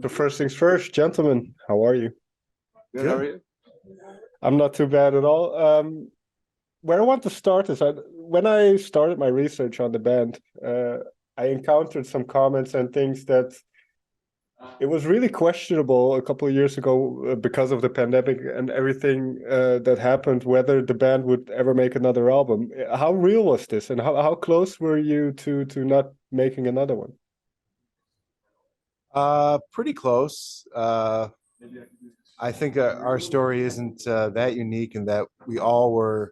So first things first, gentlemen, how are you? Good, how are you? I'm not too bad at all. Where I want to start is when I started my research on the band, I encountered some comments and things that it was really questionable a couple of years ago because of the pandemic and everything that happened, whether the band would ever make another album. How real was this, and how close were you to not making another one? Pretty close. I think our story isn't that unique in that we all were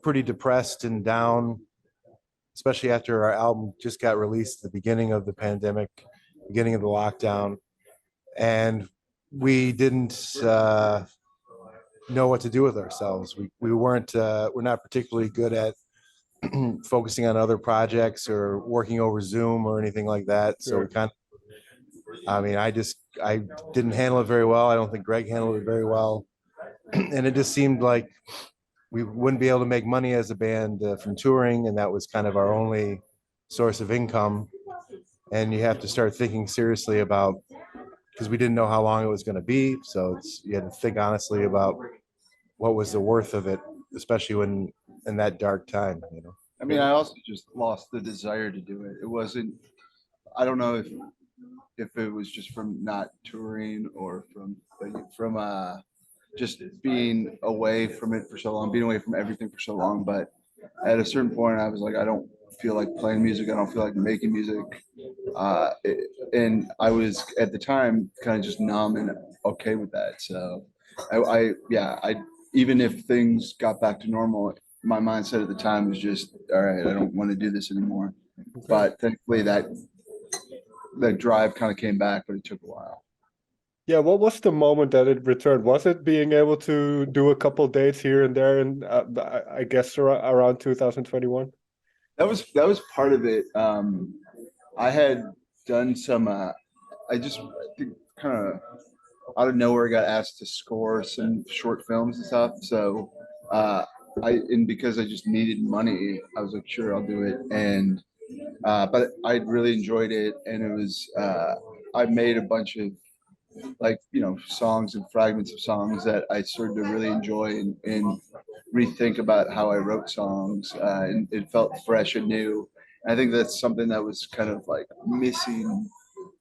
pretty depressed and down, especially after our album just got released at the beginning of the pandemic, beginning of the lockdown, and we didn't know what to do with ourselves. We weren't we're not particularly good at focusing on other projects or working over Zoom or anything like that. So we Sure. kind of, I mean, I didn't handle it very well. I don't think Greg handled it very well. And it just seemed like we wouldn't be able to make money as a band from touring. And that was kind of our only source of income. And you have to start thinking seriously about, because we didn't know how long it was going to be. So you had to think honestly about what was the worth of it, especially when in that dark time, you know. I mean, I also just lost the desire to do it. It wasn't, I don't know if it was just from not touring or from just being away from it for so long, being away from everything for so long. But at a certain point, I was like, I don't feel like playing music. I don't feel like making music. And I was at the time kind of just numb and okay with that. So I even if things got back to normal, my mindset at the time was just, all right, I don't want to do this anymore. But thankfully that drive kind of came back, but it took a while. Yeah, what was the moment that it returned? Was it being able to do a couple dates here and there, and I guess around 2021? That was part of it. I had done some. I just kind of out of nowhere got asked to score some short films and stuff. So because I just needed money, I was like, sure, I'll do it. And but I really enjoyed it, and it was I made a bunch of songs and fragments of songs that I started to really enjoy and rethink about how I wrote songs, and it felt fresh and new. And I think that's something that was kind of like missing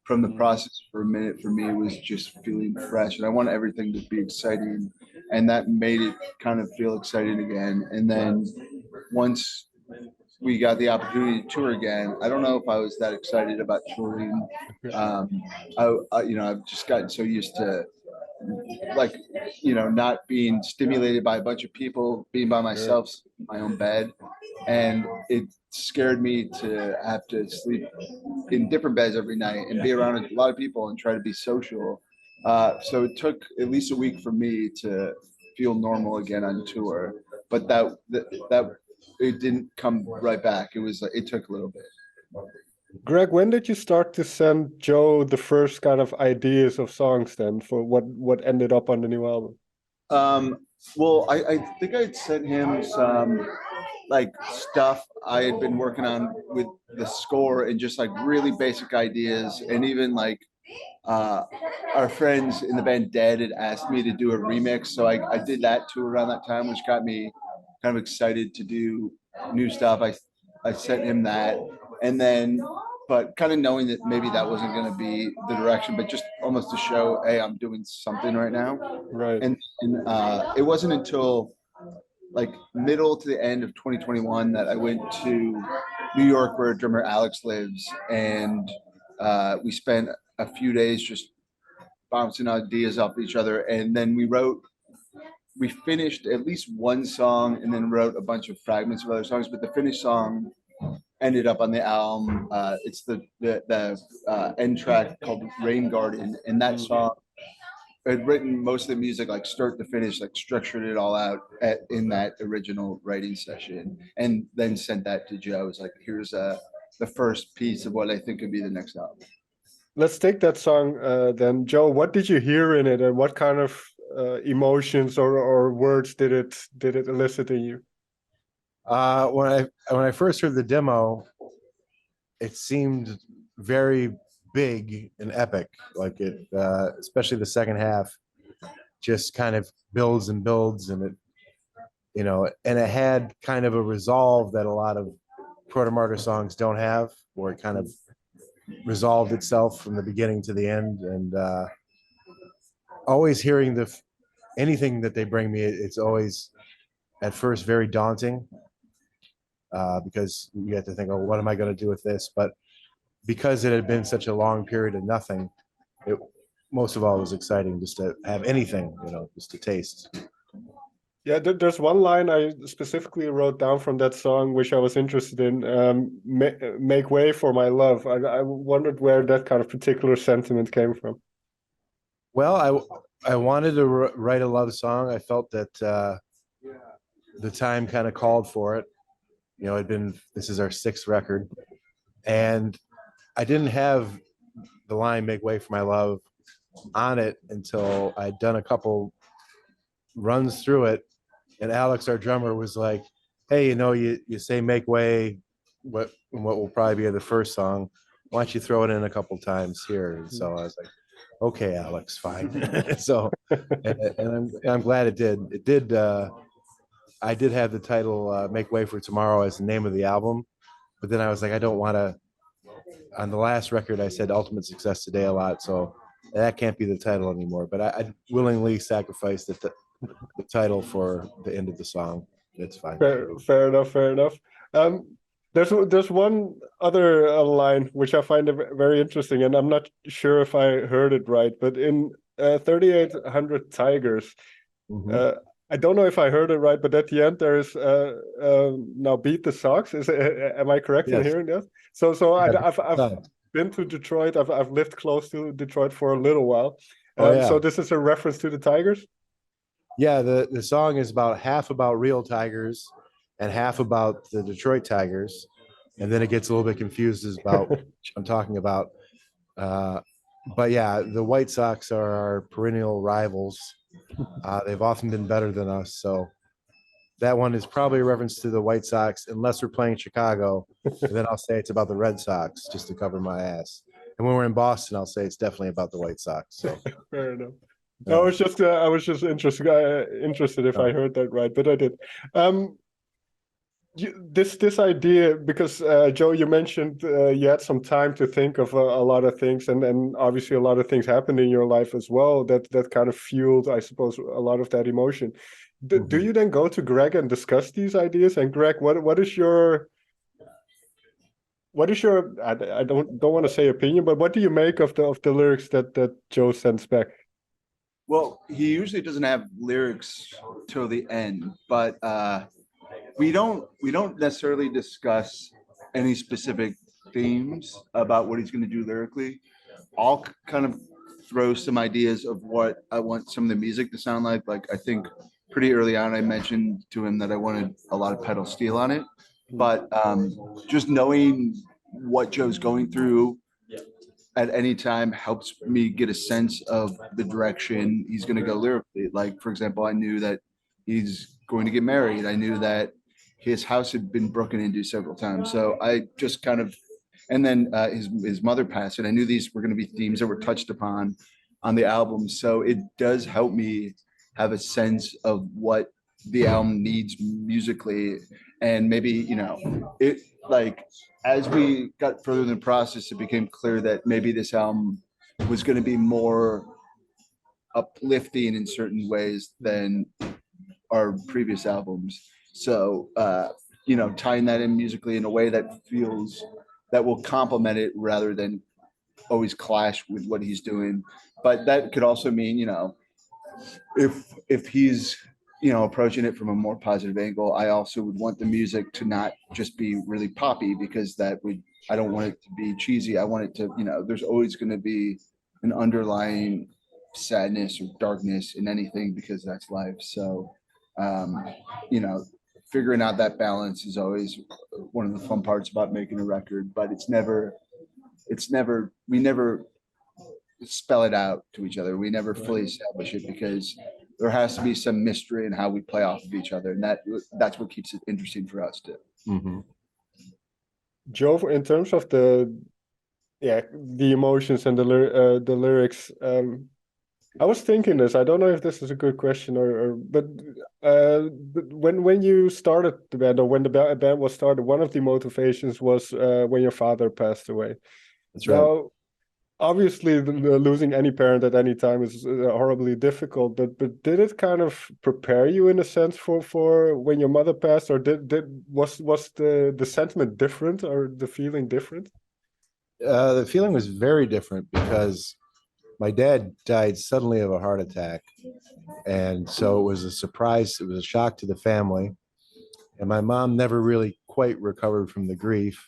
from the process for a minute for me, was just feeling fresh, and I want everything to be exciting, and that made it kind of feel exciting again. And then once we got the opportunity to tour again, I don't know if I was that excited about touring. Um, I've just gotten so used to like, not being stimulated by a bunch of people, being by Sure. myself in my own bed. And it scared me to have to sleep in different beds every night and be around a lot of people and try to be social. So it took at least a week for me to feel normal again on tour, but that it didn't come right back. It took a little bit. Greg, when did you start to send Joe the first kind of ideas of songs then for what ended up on the new album? Well, I think I'd sent him some like stuff I had been working on with the score and just like really basic ideas. And even like our friends in the band Dead had asked me to do a remix. So I did that too around that time, which got me kind of excited to do new stuff. I sent him that. And then, but kind of knowing that maybe that wasn't going to be the direction, but just almost to show, hey, I'm doing something right now. Right. And it wasn't until like middle to the end of 2021 that I went to New York, where drummer Alex lives, and we spent a few days just bouncing ideas off each other. And then we finished at least one song and then wrote a bunch of fragments of other songs, but the finished song ended up on the album. It's the end track called Rain Garden, and that song, I had written most of the music like start to finish, like structured it all out in that original writing session, and then sent that to Joe. It's like, here's the first piece of what I think could be the next album. Let's take that song then. Joe, what did you hear in it, and what kind of emotions or words did it elicit in you? When I first heard the demo, it seemed very big and epic. Like it, especially the second half, just kind of builds and builds, and it, you know, and it had kind of a resolve that a lot of Protomartyr songs don't have, where it kind of resolved itself from the beginning to the end. And always hearing anything that they bring me, it's always at first very daunting, because you have to think, oh, what am I going to do with this? But because it had been such a long period of nothing, it most of all was exciting just to have anything, you know, just to taste. Yeah, there's one line I specifically wrote down from that song, which I was interested in. Make way for my love. I wondered where that kind of particular sentiment came from. Well, I wanted to write a love song. I felt that the time kind of called for it. You know, this is our 6th record, and I didn't have the line "Make way for my love" on it until I'd done a couple runs through it. And Alex, our drummer, was like, hey, you know, you say "make way," what will probably be the first song. Why don't you throw it in a couple times here? And so I was like, okay, Alex, fine. So, and I'm glad it did. It did. I did have the title "Make Way for Tomorrow" as the name of the album, but then I was like, I don't want to. On the last record, I said "Ultimate Success Today" a lot, so that can't be the title anymore. But I willingly sacrificed the title for the end of the song. It's fine. Fair enough. Fair enough. There's one other line which I find very interesting, and I'm not sure if I heard it right, but in 3800 Tigers, I don't know if I heard it right, but at the end there is now beat the Sox. Am I correct in hearing that? So yeah, I've been to Detroit. I've lived close to Detroit for a little while. So this is a reference to the Tigers. Yeah, the song is about half about real Tigers and half about the Detroit Tigers, and then it gets a little bit confused as about what I'm talking about. But yeah, the White Sox are our perennial rivals. They've often been better than us, so that one is probably a reference to the White Sox, unless we're playing Chicago, and then I'll say it's about the Red Sox just to cover my ass. And when we're in Boston, I'll say it's definitely about the White Sox. So. Fair enough. Yeah. I was just interested if I heard that right, but I did. This idea, because Joe, you mentioned you had some time to think of a lot of things, and obviously a lot of things happened in your life as well that kind of fueled, I suppose, a lot of that emotion. Do you then go to Greg and discuss these ideas? And Greg, what is your I don't want to say opinion, but what do you make of the lyrics that Joe sends back? Well, he usually doesn't have lyrics till the end, but we don't necessarily discuss any specific themes about what he's going to do lyrically. I'll kind of throw some ideas of what I want some of the music to sound like. Like, I think pretty early on, I mentioned to him that I wanted a lot of pedal steel on it, but just knowing what Joe's going through at any time helps me get a sense of the direction he's going to go lyrically. Like, for example, I knew that he's going to get married. I knew that his house had been broken into several times. So I just kind of, and then his mother passed, and I knew these were going to be themes that were touched upon on the album. So it does help me have a sense of what the album needs musically. And maybe, you know, it, like, as we got further in the process, it became clear that maybe this album was going to be more uplifting in certain ways than our previous albums. So, you know, tying that in musically in a way that will complement it rather than always clash with what he's doing. But that could also mean, you know, if he's, you know, approaching it from a more positive angle, I also would want the music to not just be really poppy, because I don't want it to be cheesy. I want it to, you know, there's always going to be an underlying sadness or darkness in anything, because that's life. So, you know, figuring out that balance is always one of the fun parts about making a record, but we never spell it out to each other. We never fully establish it, because there has to be some mystery in how we play off of each other. And that's what keeps it interesting for us too. Joe, in terms of the yeah, the emotions and the lyrics. I was thinking this. I don't know if this is a good question but when you started the band, or when the band was started, one of the motivations was when your father passed away. That's right. Now, obviously, losing any parent at any time is horribly difficult. But did it kind of prepare you in a sense for when your mother passed, or was the sentiment different, or the feeling different? The feeling was very different because my dad died suddenly of a heart attack. And so it was a surprise. It was a shock to the family. And my mom never really quite recovered from the grief.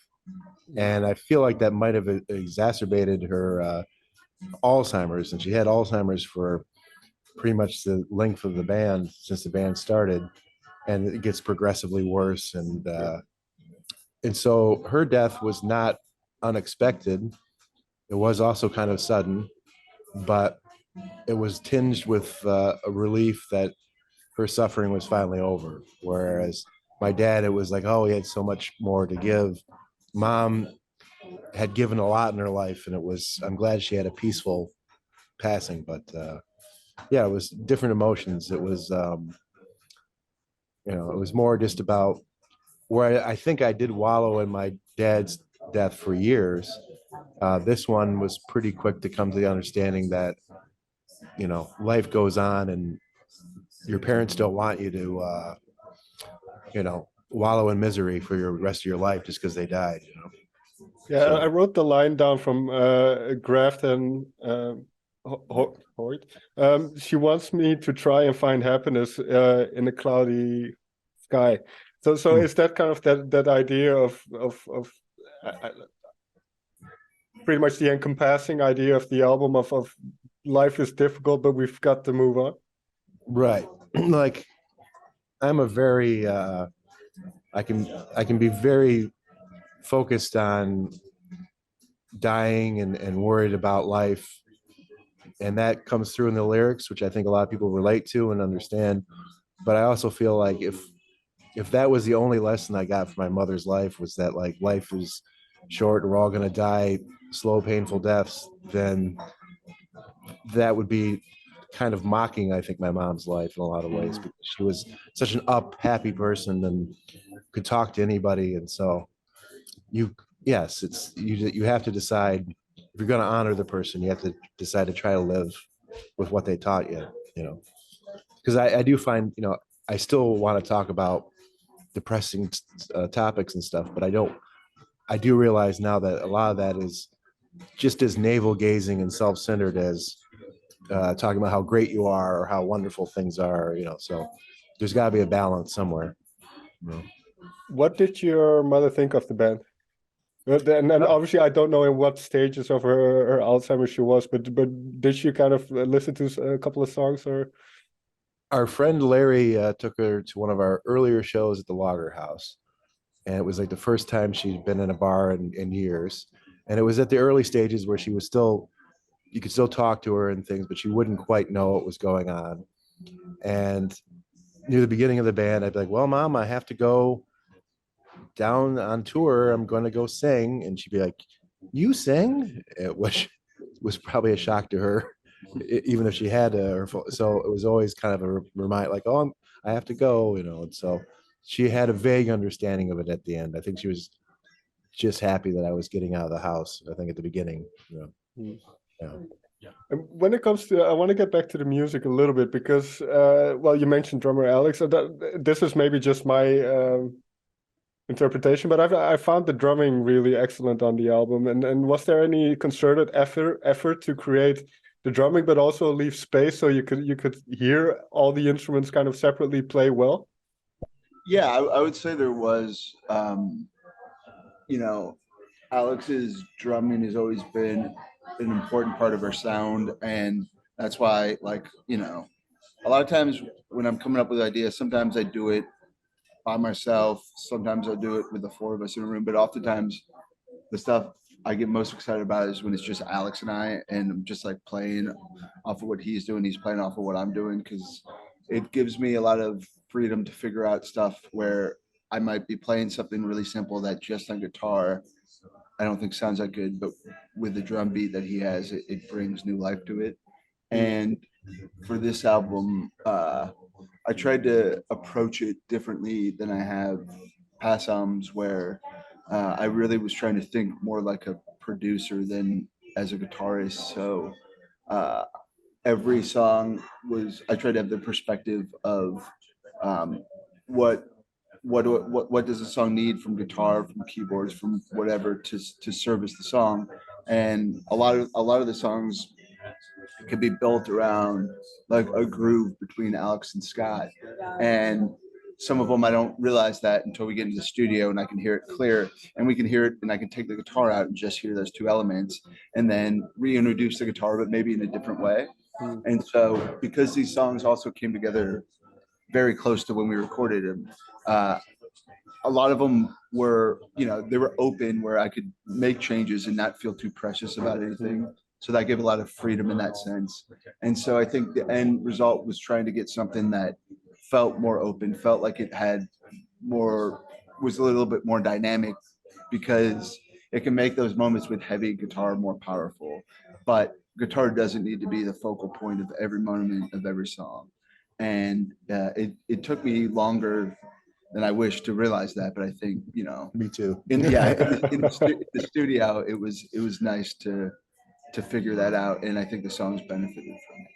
And I feel like that might have exacerbated her Alzheimer's. And she had Alzheimer's for pretty much the length of the band since the band started. And it gets progressively worse. And so her death was not unexpected. It was also kind of sudden, but it was tinged with a relief that her suffering was finally over. Whereas my dad, it was like, oh, he had so much more to give. Mom had given a lot in her life, and I'm glad she had a peaceful passing. But yeah, it was different emotions. It was, it was more just about where I think I did wallow in my dad's death for years. This one was pretty quick to come to the understanding that, life goes on and your parents don't want you to, wallow in misery for your rest of your life just because they died. Yeah, So, I wrote the line down from Grafton Hoyt. She wants me to try and find happiness in a cloudy sky. So is that kind of that idea of uh, pretty much the encompassing idea of the album of life is difficult, but we've got to move on? right. Like I'm a very, I can be very focused on dying and worried about life. And that comes through in the lyrics, which I think a lot of people relate to and understand. But I also feel like if that was the only lesson I got from my mother's life, was that like life is short and we're all going to die slow, painful deaths, then that would be kind of mocking, I think, my mom's life in a lot of ways, because she was such an happy person and could talk to anybody. And so yes, you have to decide if you're going to honor the person, you have to decide to try to live with what they taught you, because I do find, I still want to talk about depressing topics and stuff, but I do realize now that a lot of that is just as navel gazing and self-centered as talking about how great you are or how wonderful things are, so there's got to be a balance somewhere. What did your mother think of the band? And obviously, I don't know in what stages of her Alzheimer's she was, but did she kind of listen to a couple of songs, or? Our friend Larry took her to one of our earlier shows at the Lager House, and it was like the first time she'd been in a bar in years. And it was at the early stages where you could still talk to her and things, but she wouldn't quite know what was going on. And near the beginning of the band, I'd be like, well, Mom, I have to go down on tour. I'm going to go sing. And she'd be like, you sing? Which was probably a shock to her, even if she had so it was always kind of a reminder, like, oh, I have to go, and so she had a vague understanding of it at the end. I think she was just happy that I was getting out of the house, I think, at the beginning. Yeah. And when it comes to, I want to get back to the music a little bit because, well, you mentioned drummer Alex. This is maybe just my interpretation, but I found the drumming really excellent on the album. And was there any concerted effort to create the drumming, but also leave space so you could hear all the instruments kind of separately play well? Yeah, I would say there was. Alex's drumming has always been an important part of her sound, and that's why, like, a lot of times when I'm coming up with ideas, sometimes I do it by myself, sometimes I'll do it with the four of us in a room, but oftentimes the stuff I get most excited about is when it's just Alex and I, and I'm just like playing off of what he's doing, he's playing off of what I'm doing, because it gives me a lot of freedom to figure out stuff where I might be playing something really simple that just on guitar I don't think sounds that good, but with the drum beat that he has, it brings new life to it. And for this album, I tried to approach it differently than I have past albums, where I really was trying to think more like a producer than as a guitarist. So uh, every song I tried to have the perspective of um, what what does a song need from guitar, from keyboards, from whatever to service the song. And a lot of the songs can be built around like a groove between Alex and Scott. And some of them I don't realize that until we get into the studio and I can hear it clear, and we can hear it, and I can take the guitar out and just hear those two elements and then reintroduce the guitar, but maybe in a different way. And so because these songs also came together very close to when we recorded them, a lot of them were, they were open where I could make changes and not feel too precious about anything. So that gave a lot of freedom in that sense. And so I think the end result was trying to get something that felt more open, felt like it had more, was a little bit more dynamic, because it can make those moments with heavy guitar more powerful. But guitar doesn't need to be the focal point of every moment of every song. And it took me longer than I wish to realize that, but I think, Me too. in the studio, it was nice to figure that out, and I think the songs benefited from it.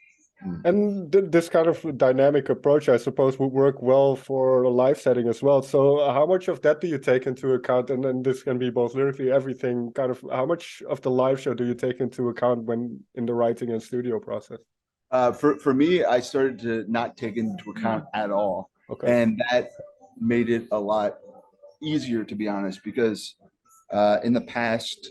And this kind of dynamic approach, I suppose, would work well for a live setting as well. So how much of that do you take into account? And then this can be both lyrically, everything, kind of how much of the live show do you take into account when in the writing and studio process? For me, I started to not take into account at all. Okay. And that made it a lot easier, to be honest, because in the past,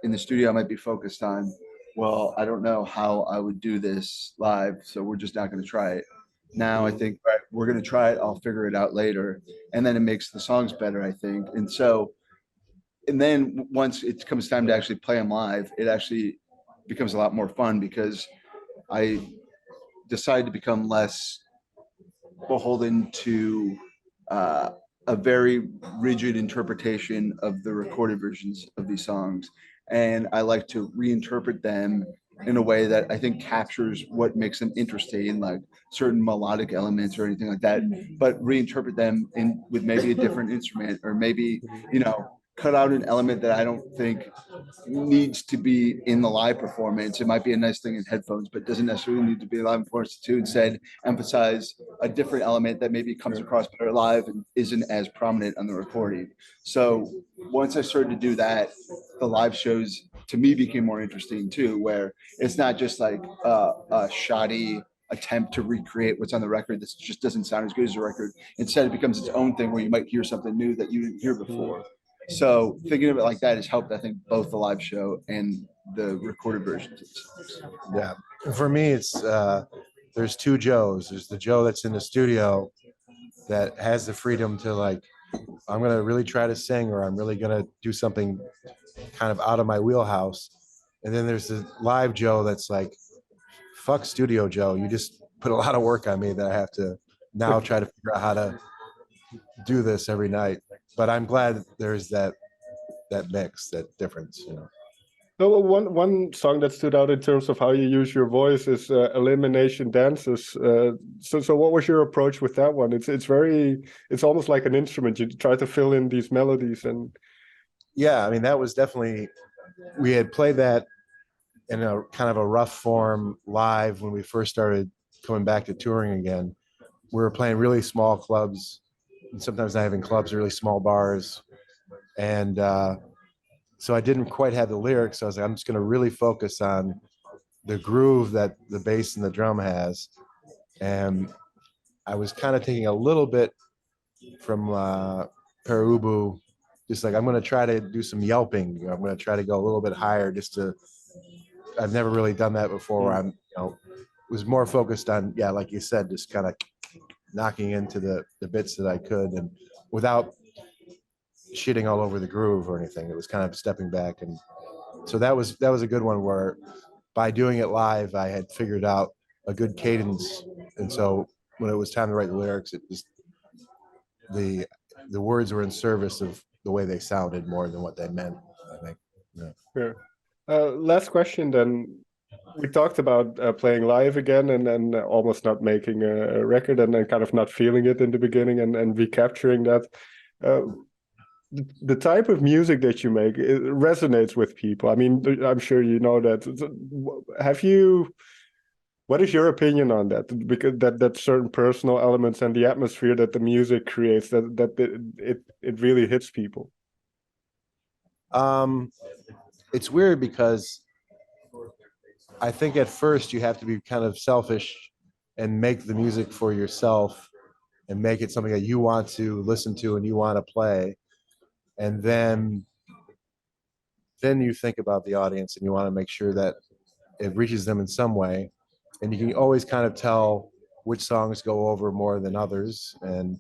in the studio, I might be focused on, well, I don't know how I would do this live, so we're just not going to try it. Now I think, right, we're going to try it, I'll figure it out later. And then it makes the songs better, I think. And then once it comes time to actually play them live, it actually becomes a lot more fun, because I decided to become less beholden to a very rigid interpretation of the recorded versions of these songs. And I like to reinterpret them in a way that I think captures what makes them interesting, like certain melodic elements or anything like that, but reinterpret them with maybe a different instrument, or maybe, cut out an element that I don't think needs to be in the live performance. It might be a nice thing in headphones, but doesn't necessarily need to be a live performance too. Instead, emphasize a different element that maybe comes across better live and isn't as prominent on the recording. So once I started to do that, the live shows to me became more interesting too, where it's not just like a shoddy attempt to recreate what's on the record that just doesn't sound as good as the record. Instead, it becomes its own thing where you might hear something new that you didn't hear before. So thinking of it like that has helped, I think, both the live show and the recorded versions. Yeah. For me, it's there's two Joes. There's the Joe that's in the studio that has the freedom to, like, I'm going to really try to sing, or I'm really going to do something kind of out of my wheelhouse. And then there's the live Joe that's like, fuck studio Joe. You just put a lot of work on me that I have to now try to figure out how to do this every night. But I'm glad there's that mix, that difference, No, one song that stood out in terms of how you use your voice is Elimination Dances. So what was your approach with that one? It's almost like an instrument. You try to fill in these melodies. And yeah, I mean, that was definitely, we had played that in a kind of a rough form live when we first started coming back to touring again. We were playing really small clubs, and sometimes not even clubs, really small bars. And so I didn't quite have the lyrics. So I was like, I'm just going to really focus on the groove that the bass and the drum has. And I was kind of taking a little bit from Perubu, just like, I'm going to try to do some yelping. I'm going to try to go a little bit higher, I've never really done that before. Where I'm, was more focused on, yeah, like you said, just kind of knocking into the bits that I could, and without shitting all over the groove or anything. It was kind of stepping back. And so that was a good one, where by doing it live, I had figured out a good cadence. And so when it was time to write the lyrics, it just, the words were in service of the way they sounded more than what they meant, I think. yeah. Last question then. We talked about playing live again and then almost not making a record and then kind of not feeling it in the beginning and recapturing that. The type of music that you make, it resonates with people. I mean, I'm sure you know that. What is your opinion on that? Because that certain personal elements and the atmosphere that the music creates, that it really hits people. It's weird because I think at first you have to be kind of selfish and make the music for yourself and make it something that you want to listen to and you want to play. And then you think about the audience and you want to make sure that it reaches them in some way. And you can always kind of tell which songs go over more than others. And,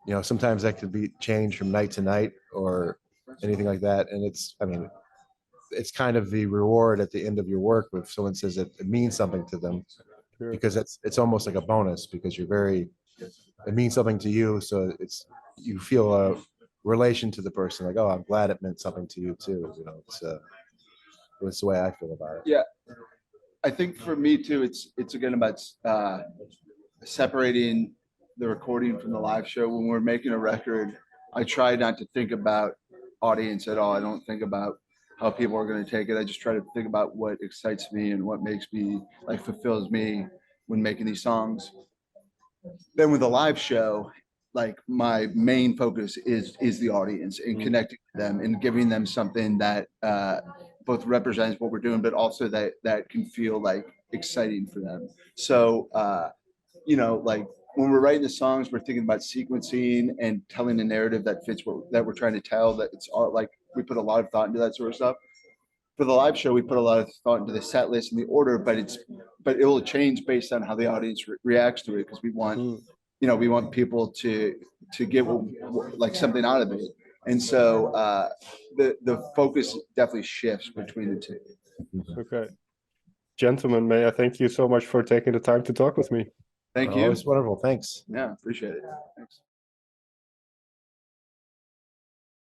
you know, sometimes that could be changed from night to night or anything like that. And it's kind of the reward at the end of your work if someone says it means something to them, because it's almost like a bonus because it means something to you. So you feel a relation to the person, like, oh, I'm glad it meant something to you too. You know, it's the way I feel about it. Yeah. I think for me too, it's again about separating the recording from the live show. When we're making a record, I try not to think about audience at all. I don't think about how people are going to take it. I just try to think about what excites me and what makes me, like, fulfills me when making these songs. Then with a live show, like, my main focus is the audience and connecting with them and giving them something that both represents what we're doing, but also that can feel like exciting for them. So, you know, like when we're writing the songs, we're thinking about sequencing and telling a narrative that fits that we're trying to tell. That it's all like we put a lot of thought into that sort of stuff. For the live show, we put a lot of thought into the set list and the order, but it will change based on how the audience reacts to it, because we want, you know, we want people to get like something out of it. And so the focus definitely shifts between the two. Okay. Gentlemen, may I thank you so much for taking the time to talk with me. Thank you. It's wonderful. Thanks. Yeah, appreciate it. Thanks.